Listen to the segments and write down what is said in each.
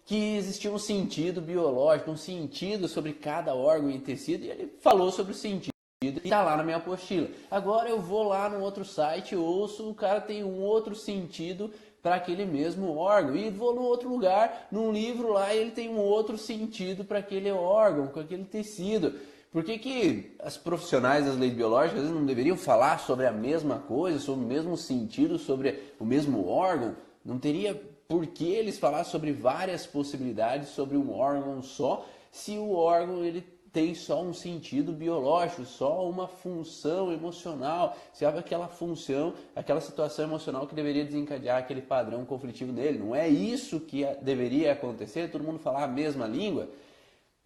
que existia um sentido biológico, um sentido sobre cada órgão e tecido, e ele falou sobre o sentido. E está lá na minha apostila. Agora eu vou lá no outro site, ouço, o cara tem um outro sentido para aquele mesmo órgão. E vou no outro lugar, num livro lá, ele tem um outro sentido para aquele órgão, com aquele tecido. Por que que as profissionais das leis biológicas às vezes não deveriam falar sobre a mesma coisa, sobre o mesmo sentido, sobre o mesmo órgão? Não teria por que eles falar sobre várias possibilidades sobre um órgão só, se o órgão ele tem só um sentido biológico, só uma função emocional, se há aquela função, aquela situação emocional que deveria desencadear aquele padrão conflitivo dele. Não é isso que deveria acontecer? Todo mundo falar a mesma língua?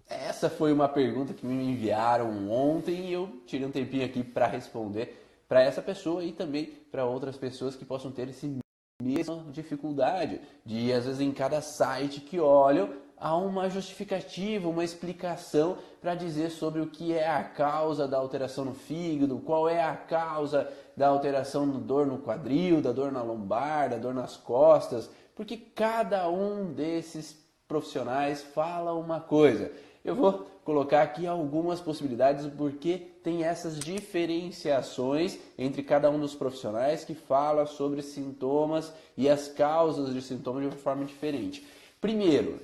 Essa foi uma pergunta que me enviaram ontem e eu tirei um tempinho aqui para responder para essa pessoa e também para outras pessoas que possam ter esse mesma dificuldade de, às vezes, em cada site que olham, há uma justificativa, uma explicação para dizer sobre o que é a causa da alteração no fígado, qual é a causa da alteração da dor no quadril, da dor na lombar, da dor nas costas, porque cada um desses profissionais fala uma coisa. Eu vou colocar aqui algumas possibilidades porque tem essas diferenciações entre cada um dos profissionais que fala sobre sintomas e as causas de sintomas de uma forma diferente. Primeiro,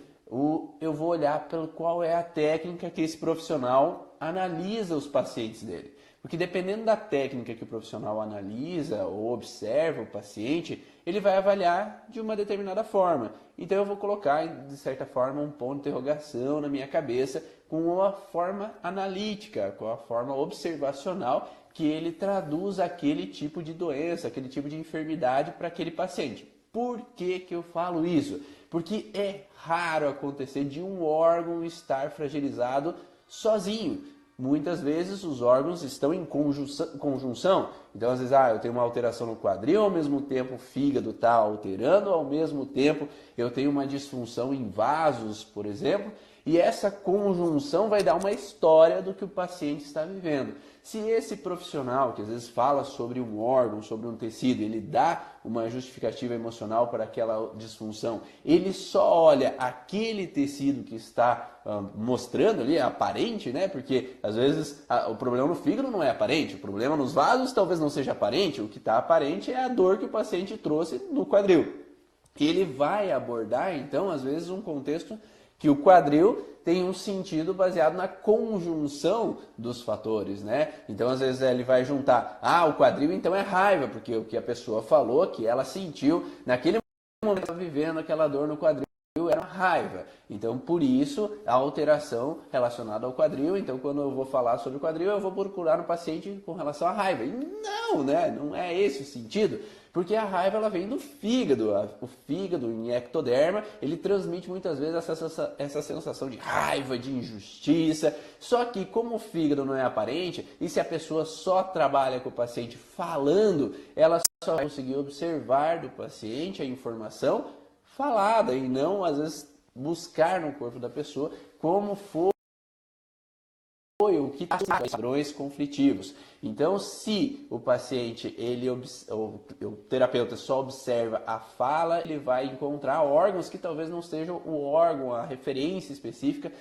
eu vou olhar pelo qual é a técnica que esse profissional analisa os pacientes dele. Porque dependendo da técnica que o profissional analisa ou observa o paciente, ele vai avaliar de uma determinada forma. Então eu vou colocar, de certa forma, um ponto de interrogação na minha cabeça com uma forma analítica, com a forma observacional que ele traduz aquele tipo de doença, aquele tipo de enfermidade para aquele paciente. Por que que eu falo isso? Porque é raro acontecer de um órgão estar fragilizado sozinho. Muitas vezes os órgãos estão em conjunção. Então, às vezes, eu tenho uma alteração no quadril, ao mesmo tempo o fígado está alterando, ao mesmo tempo eu tenho uma disfunção em vasos, por exemplo, e essa conjunção vai dar uma história do que o paciente está vivendo. Se esse profissional, que às vezes fala sobre um órgão, sobre um tecido, ele dá uma justificativa emocional para aquela disfunção, ele só olha aquele tecido que está mostrando ali, é aparente, né? Porque às vezes o problema no fígado não é aparente, o problema nos vasos talvez não seja aparente, o que está aparente é a dor que o paciente trouxe no quadril. Ele vai abordar, então, às vezes, um contexto que o quadril tem um sentido baseado na conjunção dos fatores, né? Então, às vezes, ele vai juntar, o quadril então é raiva, porque o que a pessoa falou, que ela sentiu naquele momento que estava vivendo aquela dor no quadril, era raiva. Então, por isso, a alteração relacionada ao quadril. Então, quando eu vou falar sobre o quadril, eu vou procurar no paciente com relação à raiva. E não, né? Não é esse o sentido. Porque a raiva ela vem do fígado. O fígado, em ectoderma, ele transmite muitas vezes essa sensação de raiva, de injustiça. Só que como o fígado não é aparente, e se a pessoa só trabalha com o paciente falando, ela só vai conseguir observar do paciente a informação falada e não, às vezes, buscar no corpo da pessoa como foi o que está os padrões conflitivos. Então, se o paciente, o terapeuta só observa a fala, ele vai encontrar órgãos que talvez não sejam o órgão, a referência específica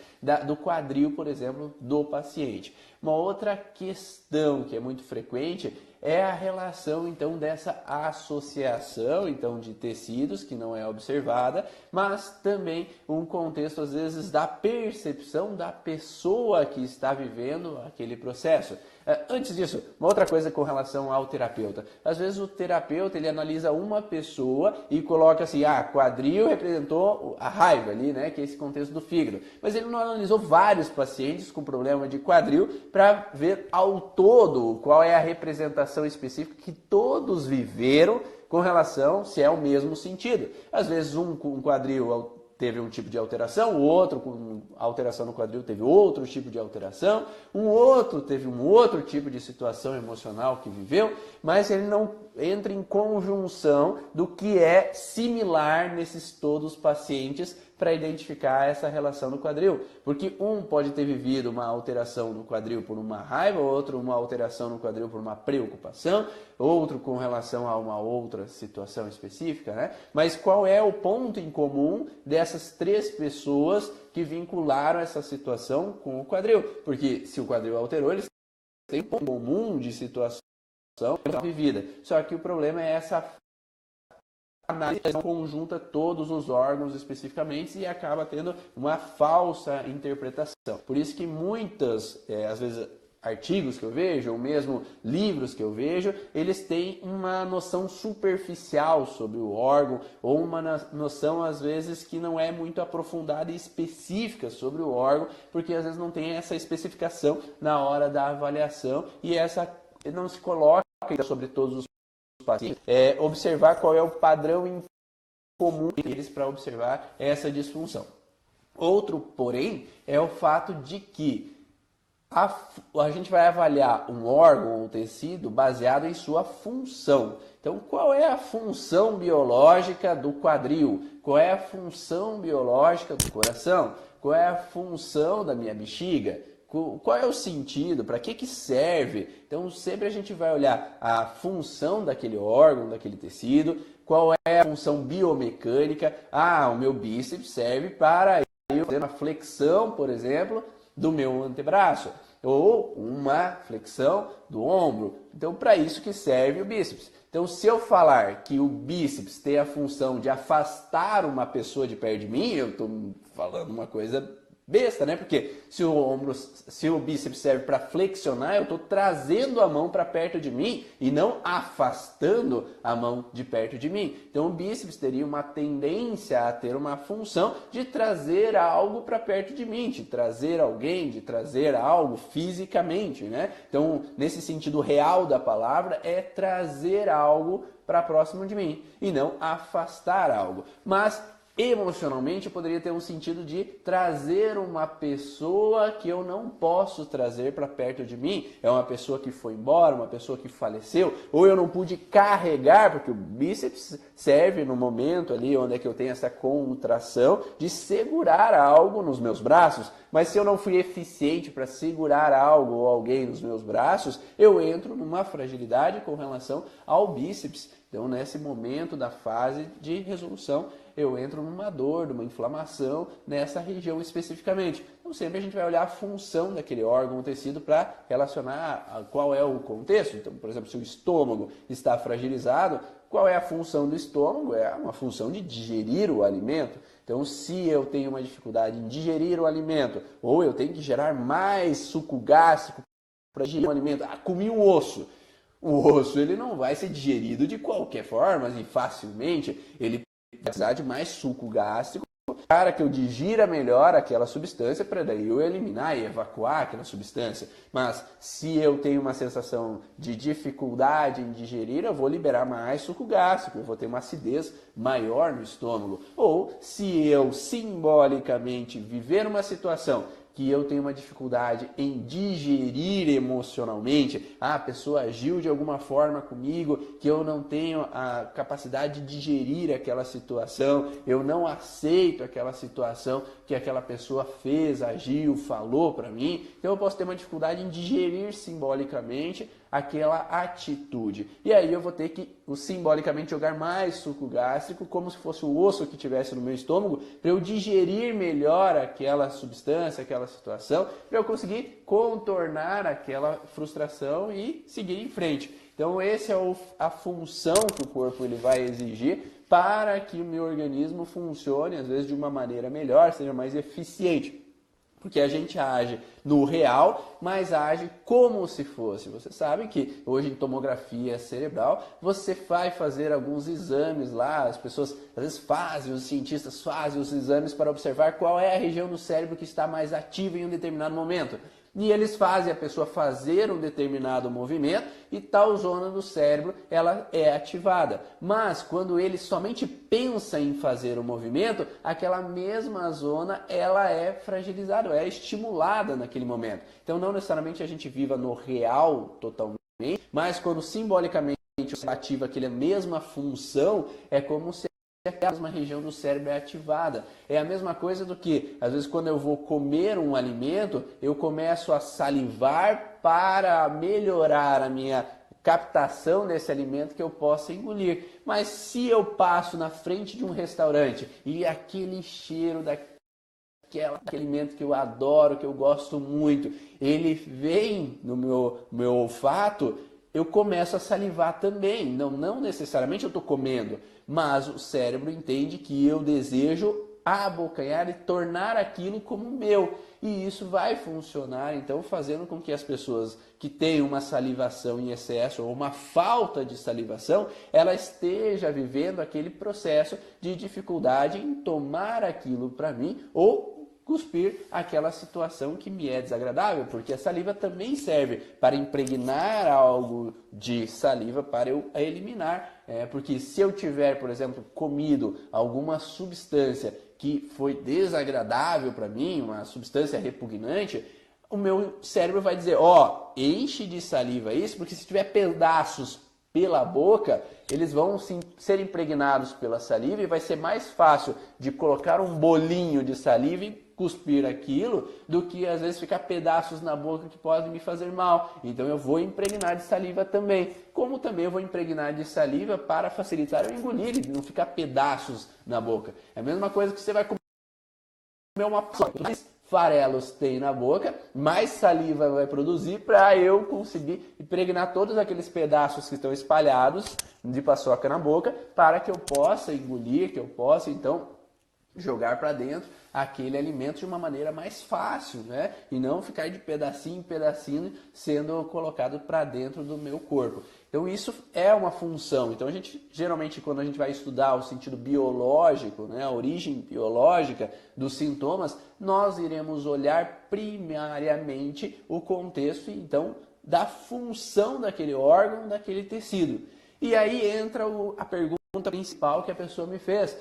do quadril, por exemplo, do paciente. Uma outra questão que é muito frequente é a relação, então, dessa associação, então, de tecidos, que não é observada, mas também um contexto, às vezes, da percepção da pessoa que está vivendo aquele processo. Antes disso, uma outra coisa com relação ao terapeuta. Às vezes o terapeuta ele analisa uma pessoa e coloca assim, quadril representou a raiva ali, né, que é esse contexto do fígado. Mas ele não analisou vários pacientes com problema de quadril para ver ao todo qual é a representação específica que todos viveram com relação se é o mesmo sentido. Às vezes um com quadril teve um tipo de alteração, o outro com alteração no quadril teve outro tipo de alteração, um outro teve um outro tipo de situação emocional que viveu, mas ele não entra em conjunção do que é similar nesses todos os pacientes para identificar essa relação no quadril. Porque um pode ter vivido uma alteração no quadril por uma raiva, outro uma alteração no quadril por uma preocupação, outro com relação a uma outra situação específica, né? Mas qual é o ponto em comum dessas três pessoas que vincularam essa situação com o quadril? Porque se o quadril alterou, eles têm um ponto comum de situação vivida. Só que o problema é essa análise conjunta todos os órgãos especificamente e acaba tendo uma falsa interpretação. Por isso que muitas, às vezes, artigos que eu vejo, ou mesmo livros que eu vejo, eles têm uma noção superficial sobre o órgão, ou uma noção, às vezes, que não é muito aprofundada e específica sobre o órgão, porque às vezes não tem essa especificação na hora da avaliação e essa não se coloca sobre todos os pacientes. Observar qual é o padrão em comum deles para observar essa disfunção. Outro, porém, é o fato de que a gente vai avaliar um órgão ou um tecido baseado em sua função. Então, qual é a função biológica do quadril? Qual é a função biológica do coração? Qual é a função da minha bexiga? Qual é o sentido? Para que serve? Então, sempre a gente vai olhar a função daquele órgão, daquele tecido, qual é a função biomecânica. O meu bíceps serve para eu fazer uma flexão, por exemplo, do meu antebraço, ou uma flexão do ombro. Então, para isso que serve o bíceps. Então, se eu falar que o bíceps tem a função de afastar uma pessoa de perto de mim, eu estou falando uma coisa besta, né? Porque se o bíceps serve para flexionar, eu estou trazendo a mão para perto de mim e não afastando a mão de perto de mim. Então o bíceps teria uma tendência a ter uma função de trazer algo para perto de mim, de trazer alguém, de trazer algo fisicamente, né? Então, nesse sentido real da palavra, é trazer algo para próximo de mim e não afastar algo. Mas emocionalmente, poderia ter um sentido de trazer uma pessoa que eu não posso trazer para perto de mim. É uma pessoa que foi embora, uma pessoa que faleceu, ou eu não pude carregar, porque o bíceps serve no momento ali onde é que eu tenho essa contração de segurar algo nos meus braços. Mas se eu não fui eficiente para segurar algo ou alguém nos meus braços, eu entro numa fragilidade com relação ao bíceps. Então, nesse momento da fase de resolução, eu entro numa dor, numa inflamação nessa região especificamente. Então, sempre a gente vai olhar a função daquele órgão ou tecido para relacionar a qual é o contexto. Então, por exemplo, se o estômago está fragilizado, qual é a função do estômago? É uma função de digerir o alimento. Então, se eu tenho uma dificuldade em digerir o alimento, ou eu tenho que gerar mais suco gástrico para digerir o alimento, comi um osso. O osso ele não vai ser digerido de qualquer forma e facilmente, ele vai precisar de mais suco gástrico para que eu digira melhor aquela substância, para daí eu eliminar e evacuar aquela substância. Mas se eu tenho uma sensação de dificuldade em digerir, eu vou liberar mais suco gástrico, eu vou ter uma acidez maior no estômago. Ou se eu simbolicamente viver uma situação que eu tenho uma dificuldade em digerir emocionalmente, a pessoa agiu de alguma forma comigo, que eu não tenho a capacidade de digerir aquela situação, eu não aceito aquela situação que aquela pessoa fez, agiu, falou para mim, então eu posso ter uma dificuldade em digerir simbolicamente aquela atitude. E aí eu vou ter que simbolicamente jogar mais suco gástrico, como se fosse o osso que tivesse no meu estômago, para eu digerir melhor aquela substância, aquela situação, para eu conseguir contornar aquela frustração e seguir em frente. Então essa é a função que o corpo ele vai exigir para que o meu organismo funcione, às vezes de uma maneira melhor, seja mais eficiente. Porque a gente age no real, mas age como se fosse. Você sabe que hoje em tomografia cerebral, você vai fazer alguns exames lá, as pessoas às vezes fazem, os cientistas fazem os exames para observar qual é a região do cérebro que está mais ativa em um determinado momento. E eles fazem a pessoa fazer um determinado movimento e tal zona do cérebro ela é ativada. Mas quando ele somente pensa em fazer o movimento, aquela mesma zona ela é fragilizada, é estimulada naquele momento. Então não necessariamente a gente viva no real totalmente, mas quando simbolicamente você ativa aquela mesma função, é como se a mesma região do cérebro é ativada. É a mesma coisa do que, às vezes, quando eu vou comer um alimento, eu começo a salivar para melhorar a minha captação desse alimento que eu possa engolir. Mas se eu passo na frente de um restaurante e aquele cheiro daquele alimento que eu adoro, que eu gosto muito, ele vem no meu olfato, eu começo a salivar também. Não necessariamente eu estou comendo, mas o cérebro entende que eu desejo abocanhar e tornar aquilo como meu. E isso vai funcionar, então, fazendo com que as pessoas que têm uma salivação em excesso ou uma falta de salivação, ela esteja vivendo aquele processo de dificuldade em tomar aquilo para mim ou cuspir aquela situação que me é desagradável, porque a saliva também serve para impregnar algo de saliva para eu eliminar. Porque se eu tiver, por exemplo, comido alguma substância que foi desagradável para mim, uma substância repugnante, o meu cérebro vai dizer, enche de saliva isso, porque se tiver pedaços pela boca, eles vão sim, ser impregnados pela saliva e vai ser mais fácil de colocar um bolinho de saliva e cuspir aquilo do que às vezes ficar pedaços na boca que podem me fazer mal. Então eu vou impregnar de saliva também. Como também eu vou impregnar de saliva para facilitar eu engolir e não ficar pedaços na boca. É a mesma coisa que você vai comer uma paçoca. Mais farelos tem na boca, mais saliva vai produzir para eu conseguir impregnar todos aqueles pedaços que estão espalhados de paçoca na boca para que eu possa engolir, que eu possa então jogar para dentro aquele alimento de uma maneira mais fácil, né? E não ficar de pedacinho em pedacinho sendo colocado para dentro do meu corpo. Então isso é uma função. Então a gente, geralmente, quando a gente vai estudar o sentido biológico, né, a origem biológica dos sintomas, nós iremos olhar primariamente o contexto, então, da função daquele órgão, daquele tecido. E aí entra a pergunta principal que a pessoa me fez.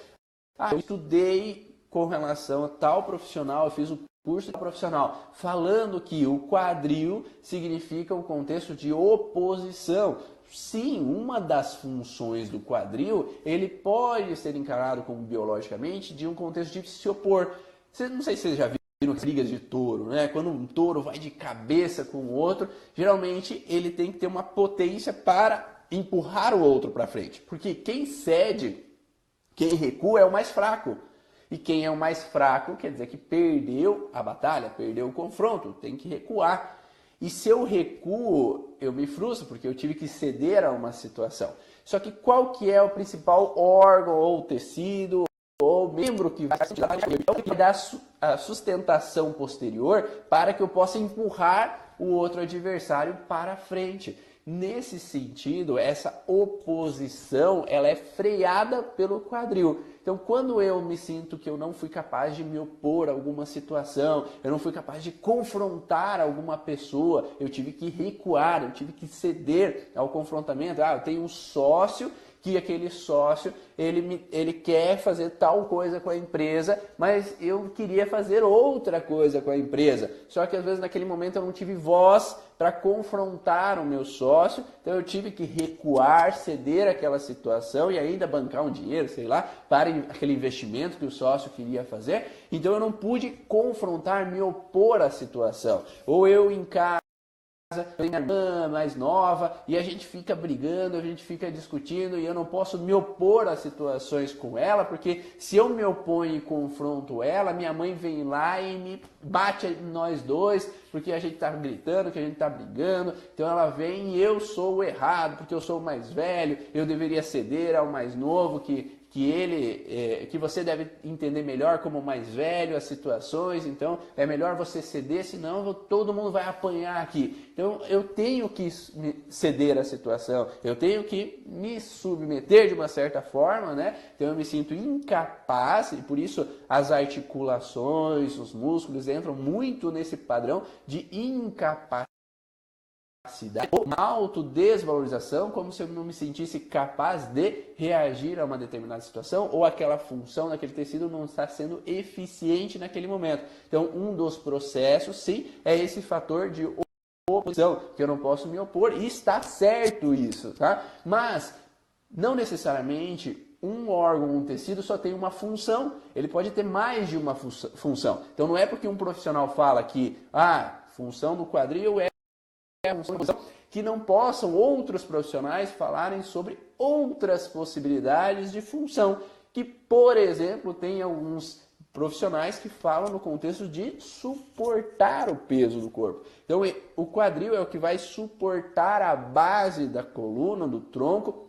Eu estudei com relação a tal profissional, eu fiz o curso de profissional, falando que o quadril significa um contexto de oposição. Sim, uma das funções do quadril, ele pode ser encarado como biologicamente de um contexto de se opor. Não sei se vocês já viram as brigas de touro, né? Quando um touro vai de cabeça com o outro, geralmente ele tem que ter uma potência para empurrar o outro para frente. Porque quem cede, quem recua é o mais fraco. E quem é o mais fraco quer dizer que perdeu a batalha, perdeu o confronto, tem que recuar. E se eu recuo, eu me frustro, porque eu tive que ceder a uma situação. Só que qual que é o principal órgão ou tecido ou membro que vai dar a sustentação posterior para que eu possa empurrar o outro adversário para frente? Nesse sentido, essa oposição ela é freada pelo quadril. Então, quando eu me sinto que eu não fui capaz de me opor a alguma situação, eu não fui capaz de confrontar alguma pessoa, eu tive que recuar, eu tive que ceder ao confrontamento. Eu tenho um sócio que aquele sócio ele quer fazer tal coisa com a empresa, mas eu queria fazer outra coisa com a empresa. Só que às vezes naquele momento eu não tive voz para confrontar o meu sócio, então eu tive que recuar, ceder aquela situação e ainda bancar um dinheiro, sei lá, para aquele investimento que o sócio queria fazer. Então eu não pude confrontar, me opor à situação. Ou eu encaro tem minha irmã mais nova e a gente fica brigando, a gente fica discutindo e eu não posso me opor a situações com ela, porque se eu me oponho e confronto ela, minha mãe vem lá e me bate nós dois, porque a gente tá gritando, que a gente tá brigando, então ela vem e eu sou o errado, porque eu sou o mais velho, eu deveria ceder ao mais novo, que você deve entender melhor como mais velho as situações, então é melhor você ceder, senão todo mundo vai apanhar aqui. Então eu tenho que ceder a situação, eu tenho que me submeter de uma certa forma, né? Então eu me sinto incapaz e por isso as articulações, os músculos entram muito nesse padrão de incapacidade. Uma autodesvalorização, como se eu não me sentisse capaz de reagir a uma determinada situação ou aquela função daquele tecido não está sendo eficiente naquele momento. Então, um dos processos, sim, é esse fator de oposição, que eu não posso me opor, e está certo isso, tá? Mas não necessariamente um órgão, um tecido só tem uma função, ele pode ter mais de uma função. Então não é porque um profissional fala que a função do quadril é a função, que não possam outros profissionais falarem sobre outras possibilidades de função, que, por exemplo, tem alguns profissionais que falam no contexto de suportar o peso do corpo. Então, o quadril é o que vai suportar a base da coluna, do tronco,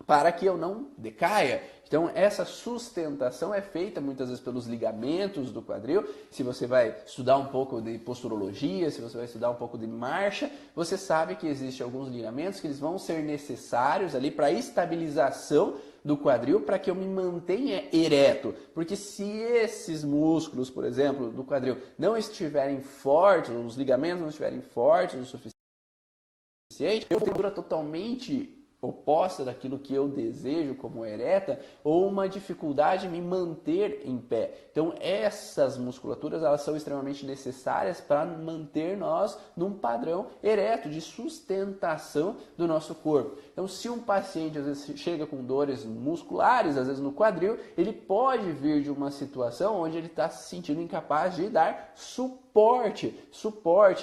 para que eu não decaia. Então, essa sustentação é feita muitas vezes pelos ligamentos do quadril. Se você vai estudar um pouco de posturologia, se você vai estudar um pouco de marcha, você sabe que existem alguns ligamentos que eles vão ser necessários ali para a estabilização do quadril, para que eu me mantenha ereto. Porque se esses músculos, por exemplo, do quadril não estiverem fortes, os ligamentos não estiverem fortes o suficiente, eu tenho uma postura totalmente oposta daquilo que eu desejo como ereta, ou uma dificuldade em me manter em pé. Então essas musculaturas, elas são extremamente necessárias para manter nós num padrão ereto, de sustentação do nosso corpo. Então se um paciente às vezes chega com dores musculares, às vezes no quadril, ele pode vir de uma situação onde ele está se sentindo incapaz de dar suporte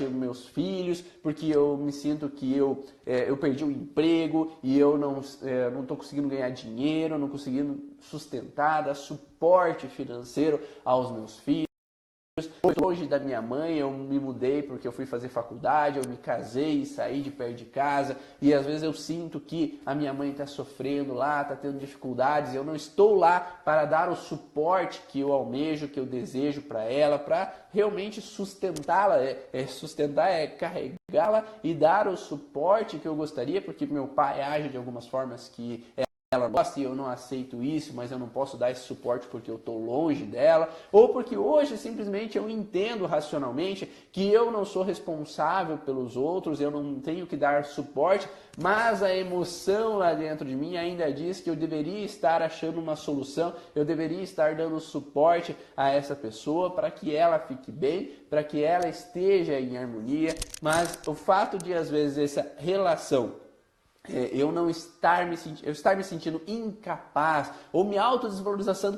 aos meus filhos, porque eu me sinto que eu perdi o emprego e eu não estou conseguindo ganhar dinheiro, não conseguindo sustentar, dar suporte financeiro aos meus filhos. Longe da minha mãe, eu me mudei porque eu fui fazer faculdade, eu me casei e saí de perto de casa, e às vezes eu sinto que a minha mãe está sofrendo lá, está tendo dificuldades, e eu não estou lá para dar o suporte que eu almejo, que eu desejo para ela, para realmente sustentá-la, sustentar é carregá-la e dar o suporte que eu gostaria, porque meu pai age de algumas formas que ela gosta e eu não aceito isso, mas eu não posso dar esse suporte porque eu estou longe dela, ou porque hoje simplesmente eu entendo racionalmente que eu não sou responsável pelos outros, eu não tenho que dar suporte, mas a emoção lá dentro de mim ainda diz que eu deveria estar achando uma solução, eu deveria estar dando suporte a essa pessoa para que ela fique bem, para que ela esteja em harmonia, mas o fato de às vezes essa relação eu estar me sentindo incapaz ou me autodesvalorizando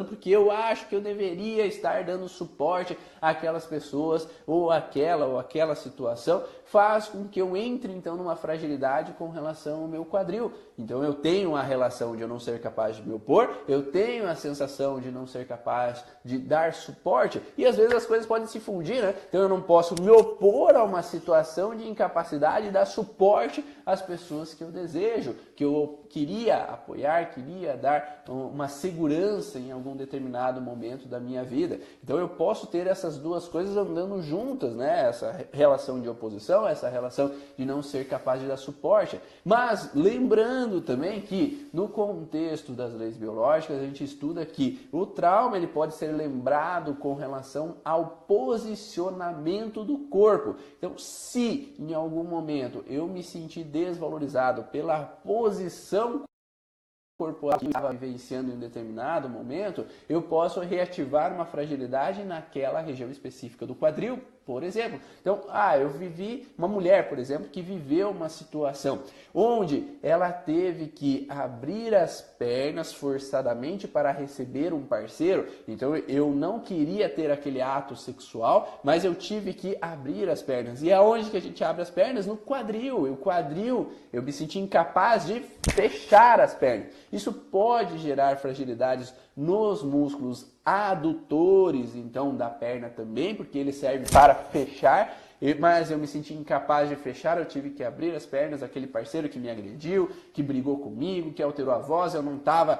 porque eu acho que eu deveria estar dando suporte àquelas pessoas ou aquela situação, faz com que eu entre então numa fragilidade com relação ao meu quadril. Então eu tenho a relação de eu não ser capaz de me opor, eu tenho a sensação de não ser capaz de dar suporte, e às vezes as coisas podem se fundir, né? Então eu não posso me opor a uma situação de incapacidade e dar suporte às pessoas que eu desejo, que eu queria apoiar, queria dar uma segurança em algum determinado momento da minha vida. Então eu posso ter essas duas coisas andando juntas, né? Essa relação de oposição, essa relação de não ser capaz de dar suporte. Mas lembrando também que no contexto das leis biológicas a gente estuda que o trauma ele pode ser lembrado com relação ao posicionamento do corpo. Então se em algum momento eu me senti desvalorizado pela posição corporal que eu estava vivenciando em um determinado momento, eu posso reativar uma fragilidade naquela região específica do quadril, por exemplo. Então, eu vivi, uma mulher, por exemplo, que viveu uma situação onde ela teve que abrir as pernas forçadamente para receber um parceiro. Então, eu não queria ter aquele ato sexual, mas eu tive que abrir as pernas. E aonde que a gente abre as pernas? No quadril. O quadril, eu me senti incapaz de fechar as pernas. Isso pode gerar fragilidades nos músculos adutores, então, da perna também, porque ele serve para fechar, mas eu me senti incapaz de fechar, eu tive que abrir as pernas, aquele parceiro que me agrediu, que brigou comigo, que alterou a voz, eu não estava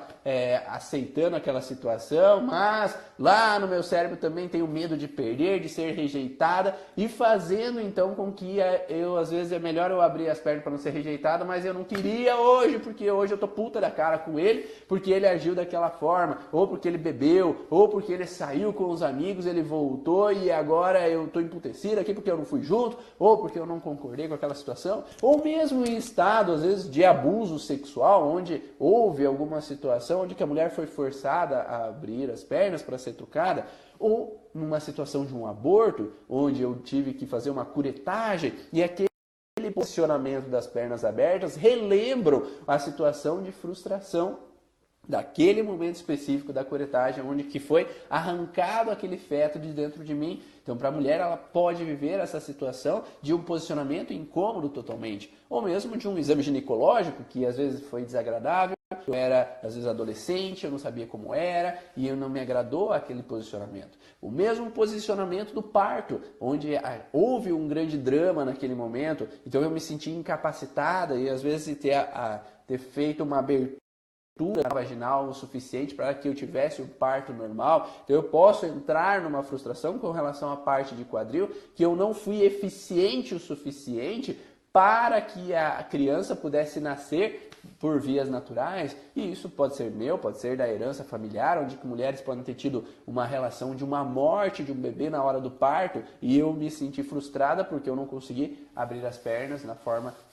aceitando aquela situação, mas lá no meu cérebro também tenho medo de perder, de ser rejeitada, e fazendo então com que às vezes é melhor eu abrir as pernas para não ser rejeitada, mas eu não queria hoje, porque hoje eu tô puta da cara com ele, porque ele agiu daquela forma, ou porque ele bebeu, ou porque ele saiu com os amigos, ele voltou e agora eu tô emputecida aqui porque eu não fui junto, ou porque eu não concordei com aquela situação, ou mesmo em estado, às vezes, de abuso sexual, onde houve alguma situação onde que a mulher foi forçada a abrir as pernas para ser tocada, ou numa situação de um aborto, onde eu tive que fazer uma curetagem e aquele posicionamento das pernas abertas relembram a situação de frustração daquele momento específico da curetagem, onde que foi arrancado aquele feto de dentro de mim. Então, para a mulher, ela pode viver essa situação de um posicionamento incômodo totalmente, ou mesmo de um exame ginecológico que às vezes foi desagradável. Eu era, às vezes, adolescente, eu não sabia como era e eu não me agradou aquele posicionamento. O mesmo posicionamento do parto, onde houve um grande drama naquele momento, então eu me senti incapacitada e às vezes ter feito uma abertura vaginal o suficiente para que eu tivesse o parto normal. Então eu posso entrar numa frustração com relação à parte de quadril, que eu não fui eficiente o suficiente para que a criança pudesse nascer por vias naturais, e isso pode ser meu, pode ser da herança familiar, onde mulheres podem ter tido uma relação de uma morte de um bebê na hora do parto, e eu me senti frustrada porque eu não consegui abrir as pernas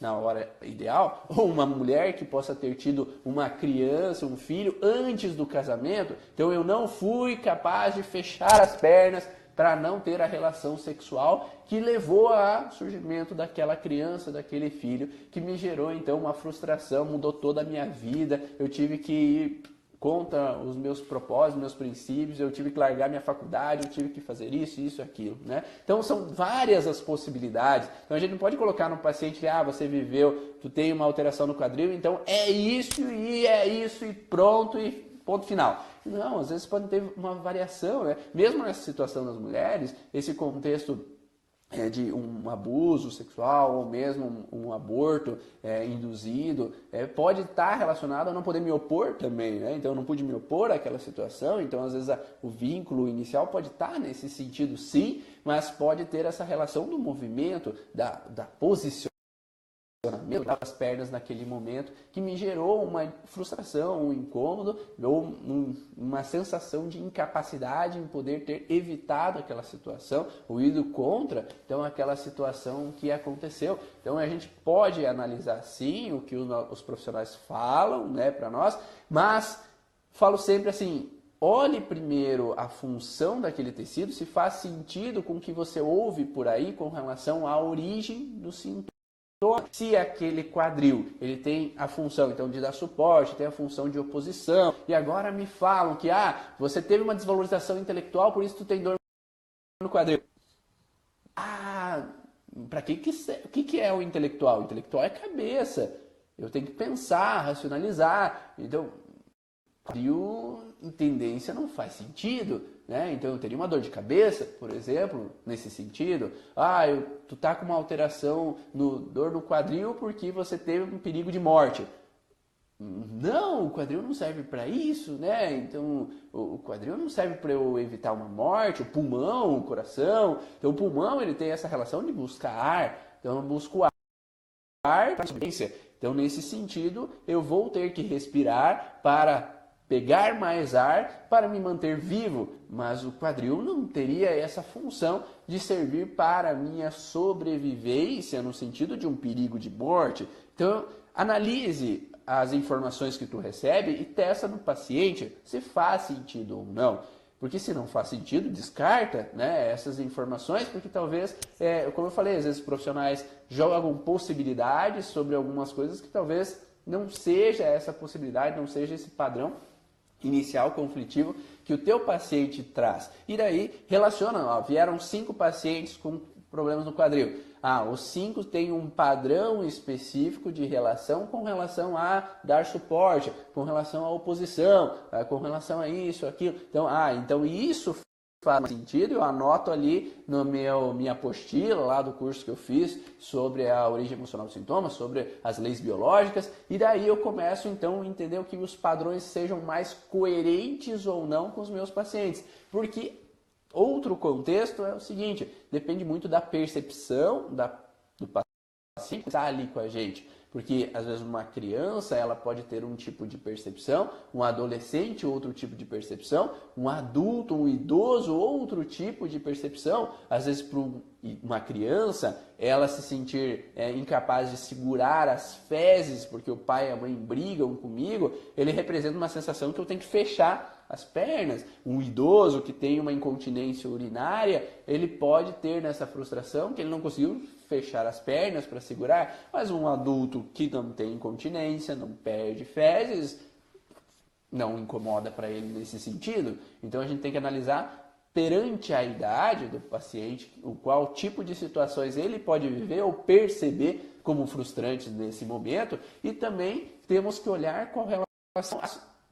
na hora ideal, ou uma mulher que possa ter tido uma criança, um filho antes do casamento, então eu não fui capaz de fechar as pernas para não ter a relação sexual que levou ao surgimento daquela criança, daquele filho, que me gerou então uma frustração, mudou toda a minha vida, eu tive que ir contra os meus propósitos, meus princípios, eu tive que largar minha faculdade, eu tive que fazer isso, aquilo, né? Então são várias as possibilidades. Então a gente não pode colocar no paciente que, você viveu, tu tem uma alteração no quadril, então é isso e pronto e ponto final. Não, às vezes pode ter uma variação, né? Mesmo nessa situação das mulheres, esse contexto de um abuso sexual ou mesmo um aborto induzido pode estar relacionado a não poder me opor também, né? Então eu não pude me opor àquela situação, então às vezes o vínculo inicial pode estar nesse sentido sim, mas pode ter essa relação do movimento, da posição das pernas naquele momento, que me gerou uma frustração, um incômodo ou uma sensação de incapacidade em poder ter evitado aquela situação ou ido contra então aquela situação que aconteceu. Então a gente pode analisar sim o que os profissionais falam, né, para nós, mas falo sempre assim: olhe primeiro a função daquele tecido, se faz sentido com o que você ouve por aí com relação à origem do sintoma. Se aquele quadril ele tem a função então de dar suporte, tem a função de oposição, e agora me falam que você teve uma desvalorização intelectual, por isso tu tem dor no quadril. Para o que é o intelectual? O intelectual é cabeça. Eu tenho que pensar, racionalizar. Então, quadril em tendência não faz sentido, né? Então eu teria uma dor de cabeça, por exemplo, nesse sentido. Tu tá com uma alteração dor no quadril porque você teve um perigo de morte. Não, o quadril não serve para isso, né? Então o quadril não serve para eu evitar uma morte, o pulmão, o coração. Então o pulmão ele tem essa relação de buscar ar. Então eu busco ar para sobrevivência. Então nesse sentido eu vou ter que respirar para pegar mais ar para me manter vivo, mas o quadril não teria essa função de servir para a minha sobrevivência no sentido de um perigo de morte. Então, analise as informações que tu recebe e testa no paciente se faz sentido ou não. Porque se não faz sentido, descarta, né, essas informações, porque talvez, como eu falei, às vezes os profissionais jogam possibilidades sobre algumas coisas que talvez não seja essa possibilidade, não seja esse padrão inicial conflitivo que o teu paciente traz. E daí relaciona, vieram 5 pacientes com problemas no quadril. Os 5 têm um padrão específico de relação com relação a dar suporte, com relação à oposição, com relação a isso, aquilo. Então isso faz sentido, eu anoto ali no minha apostila lá do curso que eu fiz sobre a origem emocional dos sintomas, sobre as leis biológicas, e daí eu começo então a entender que os padrões sejam mais coerentes ou não com os meus pacientes, porque outro contexto é o seguinte, depende muito da percepção do paciente que está ali com a gente. Porque, às vezes, uma criança ela pode ter um tipo de percepção, um adolescente outro tipo de percepção, um adulto, um idoso outro tipo de percepção. Às vezes, para uma criança, ela se sentir incapaz de segurar as fezes porque o pai e a mãe brigam comigo, ele representa uma sensação que eu tenho que fechar as pernas. Um idoso que tem uma incontinência urinária, ele pode ter nessa frustração que ele não conseguiu fechar as pernas para segurar, mas um adulto que não tem incontinência, não perde fezes, não incomoda para ele nesse sentido. Então a gente tem que analisar perante a idade do paciente, o qual tipo de situações ele pode viver ou perceber como frustrantes nesse momento, e também temos que olhar com relação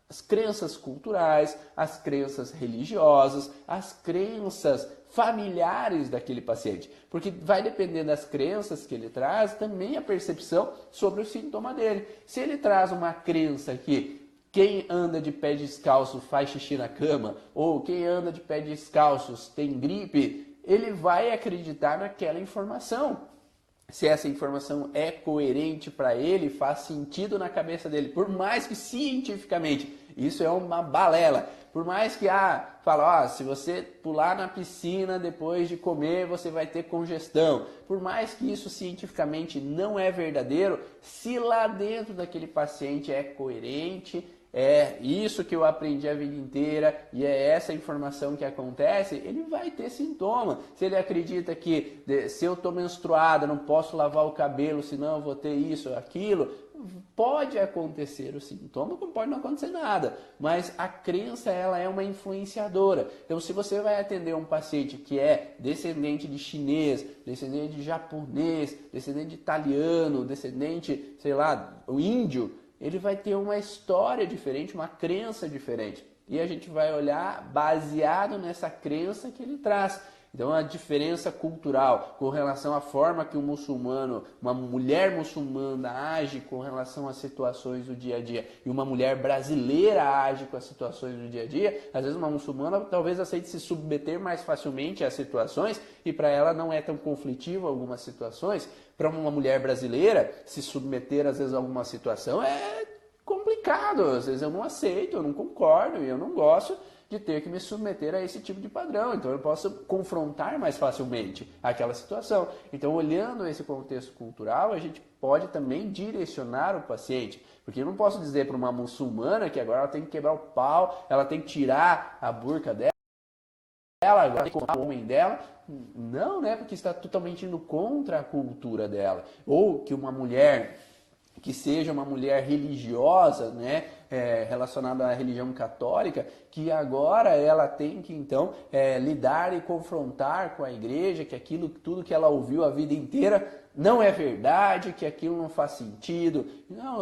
às crenças culturais, as crenças religiosas, as crenças familiares daquele paciente, porque vai depender das crenças que ele traz, também a percepção sobre o sintoma dele. Se ele traz uma crença que quem anda de pé descalço faz xixi na cama, ou quem anda de pé descalço tem gripe, ele vai acreditar naquela informação. Se essa informação é coerente para ele, faz sentido na cabeça dele, por mais que cientificamente isso é uma balela, por mais que fala, se você pular na piscina depois de comer, você vai ter congestão, por mais que isso cientificamente não é verdadeiro, se lá dentro daquele paciente é coerente, é isso que eu aprendi a vida inteira e é essa informação que acontece, ele vai ter sintoma. Se ele acredita que se eu estou menstruada, não posso lavar o cabelo, senão eu vou ter isso, aquilo, pode acontecer o sintoma, como pode não acontecer nada. Mas a crença, ela é uma influenciadora. Então, se você vai atender um paciente que é descendente de chinês, descendente de japonês, descendente de italiano, descendente, sei lá, o índio, ele vai ter uma história diferente, uma crença diferente. E a gente vai olhar baseado nessa crença que ele traz. Então a diferença cultural com relação à forma que um muçulmano, uma mulher muçulmana age com relação às situações do dia a dia e uma mulher brasileira age com as situações do dia a dia, às vezes uma muçulmana talvez aceite se submeter mais facilmente às situações e para ela não é tão conflitivo algumas situações. Para uma mulher brasileira se submeter às vezes a alguma situação é complicado, às vezes eu não aceito, eu não concordo e eu não gosto de ter que me submeter a esse tipo de padrão. Então eu posso confrontar mais facilmente aquela situação. Então, olhando esse contexto cultural, a gente pode também direcionar o paciente. Porque eu não posso dizer para uma muçulmana que agora ela tem que quebrar o pau, ela tem que tirar a burca dela, agora tem que comprar o homem dela. Não, né? Porque está totalmente indo contra a cultura dela. Ou que uma mulher que seja uma mulher religiosa, né, relacionada à religião católica, que agora ela tem que então lidar e confrontar com a igreja, que aquilo tudo que ela ouviu a vida inteira não é verdade, que aquilo não faz sentido. Não,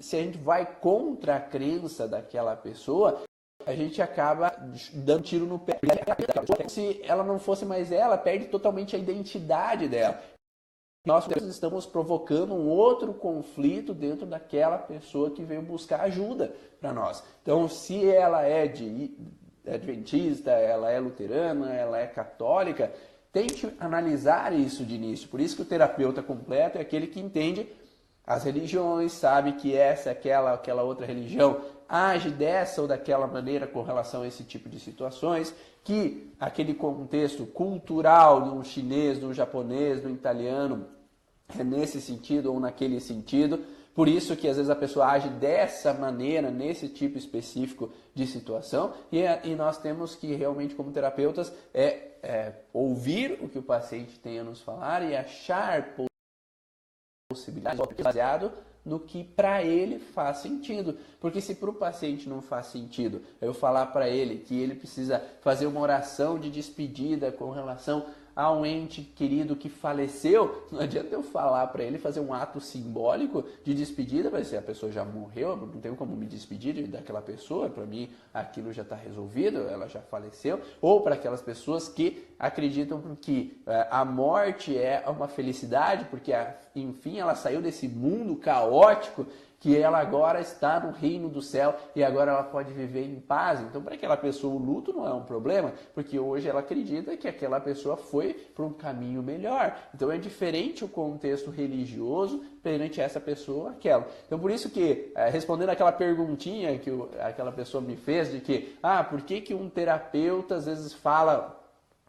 se a gente vai contra a crença daquela pessoa, a gente acaba dando tiro no pé. Se ela não fosse mais ela, perde totalmente a identidade dela. Nós estamos provocando um outro conflito dentro daquela pessoa que veio buscar ajuda para nós. Então, se ela é adventista, ela é luterana, ela é católica, tente analisar isso de início. Por isso que o terapeuta completo é aquele que entende as religiões, sabe que essa, aquela outra religião age dessa ou daquela maneira com relação a esse tipo de situações, que aquele contexto cultural de um chinês, de um japonês, de um italiano é nesse sentido ou naquele sentido. Por isso que às vezes a pessoa age dessa maneira, nesse tipo específico de situação, e nós temos que realmente, como terapeutas, ouvir o que o paciente tem a nos falar e achar possibilidades baseado no que para ele faz sentido. Porque se para o paciente não faz sentido eu falar para ele que ele precisa fazer uma oração de despedida com relação a um ente querido que faleceu, não adianta eu falar para ele fazer um ato simbólico de despedida, mas se a pessoa já morreu, não tenho como me despedir daquela pessoa, para mim aquilo já está resolvido, ela já faleceu, ou para aquelas pessoas que acreditam que a morte é uma felicidade, porque enfim ela saiu desse mundo caótico, que ela agora está no reino do céu e agora ela pode viver em paz. Então, para aquela pessoa, o luto não é um problema, porque hoje ela acredita que aquela pessoa foi para um caminho melhor. Então, é diferente o contexto religioso perante essa pessoa aquela. Então, por isso que, respondendo aquela perguntinha que aquela pessoa me fez, de que, por que um terapeuta às vezes fala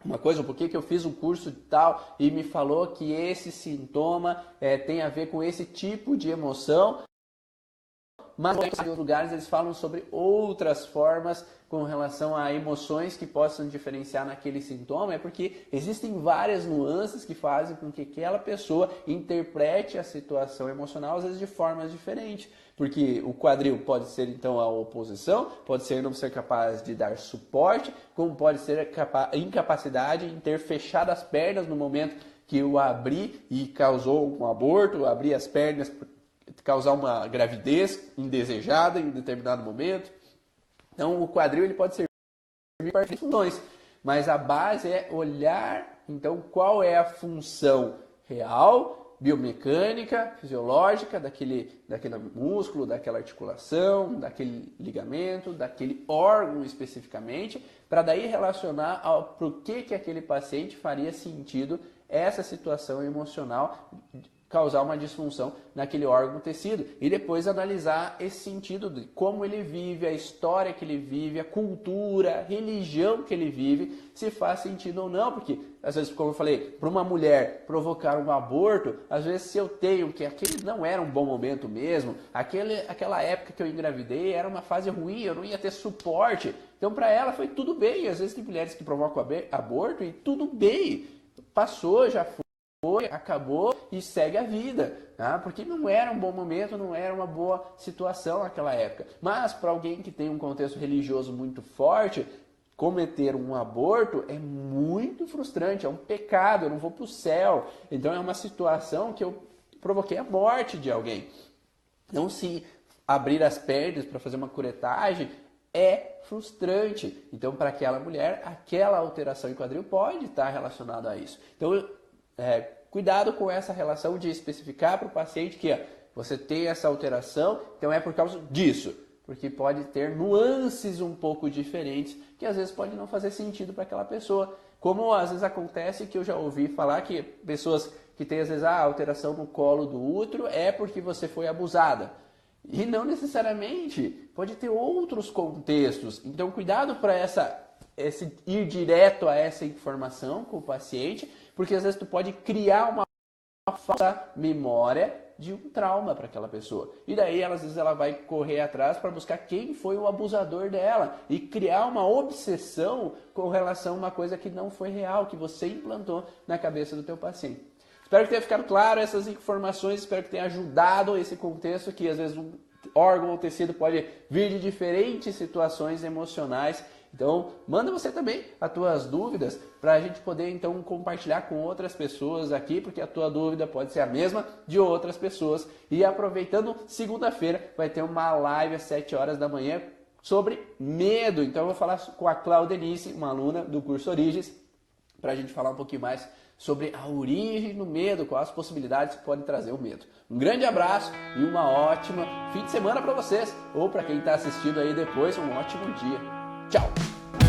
uma coisa, por que eu fiz um curso de tal e me falou que esse sintoma tem a ver com esse tipo de emoção, Mas em outros lugares eles falam sobre outras formas com relação a emoções que possam diferenciar naquele sintoma, é porque existem várias nuances que fazem com que aquela pessoa interprete a situação emocional, às vezes de formas diferentes. Porque o quadril pode ser então a oposição, pode ser não ser capaz de dar suporte, como pode ser incapacidade em ter fechado as pernas no momento que eu abri e causou um aborto, abrir as pernas, causar uma gravidez indesejada em determinado momento. Então o quadril ele pode servir para funções, mas a base é olhar então qual é a função real, biomecânica, fisiológica daquele músculo, daquela articulação, daquele ligamento, daquele órgão especificamente, para daí relacionar ao porquê que aquele paciente faria sentido essa situação emocional causar uma disfunção naquele órgão tecido e depois analisar esse sentido de como ele vive, a história que ele vive, a cultura, a religião que ele vive, se faz sentido ou não, porque às vezes, como eu falei, para uma mulher provocar um aborto, às vezes se eu tenho que aquele não era um bom momento mesmo, aquela época que eu engravidei era uma fase ruim, eu não ia ter suporte, então para ela foi tudo bem, às vezes tem mulheres que provocam aborto e tudo bem, passou, já foi, acabou e segue a vida, tá? Porque não era um bom momento, não era uma boa situação naquela época. Mas para alguém que tem um contexto religioso muito forte, cometer um aborto é muito frustrante, é um pecado, eu não vou para o céu. Então é uma situação que eu provoquei a morte de alguém. Então se abrir as pernas para fazer uma curetagem é frustrante. Então para aquela mulher, aquela alteração em quadril pode estar relacionada a isso. Então cuidado com essa relação de especificar para o paciente que você tem essa alteração, então é por causa disso. Porque pode ter nuances um pouco diferentes que às vezes pode não fazer sentido para aquela pessoa. Como às vezes acontece que eu já ouvi falar que pessoas que têm às vezes a alteração no colo do útero é porque você foi abusada. E não necessariamente, pode ter outros contextos. Então cuidado para ir direto a essa informação com o paciente, porque às vezes tu pode criar uma falsa memória de um trauma para aquela pessoa. E daí, às vezes, ela vai correr atrás para buscar quem foi o abusador dela e criar uma obsessão com relação a uma coisa que não foi real, que você implantou na cabeça do teu paciente. Espero que tenha ficado claro essas informações, espero que tenha ajudado esse contexto que, às vezes, um órgão ou tecido pode vir de diferentes situações emocionais. Então, manda você também as tuas dúvidas para a gente poder então compartilhar com outras pessoas aqui, porque a tua dúvida pode ser a mesma de outras pessoas. E aproveitando, segunda-feira vai ter uma live às 7 horas da manhã sobre medo. Então, eu vou falar com a Claudenice, uma aluna do curso Origens, para a gente falar um pouquinho mais sobre a origem do medo, quais as possibilidades que podem trazer o medo. Um grande abraço e uma ótima fim de semana para vocês, ou para quem está assistindo aí depois, um ótimo dia. Tchau!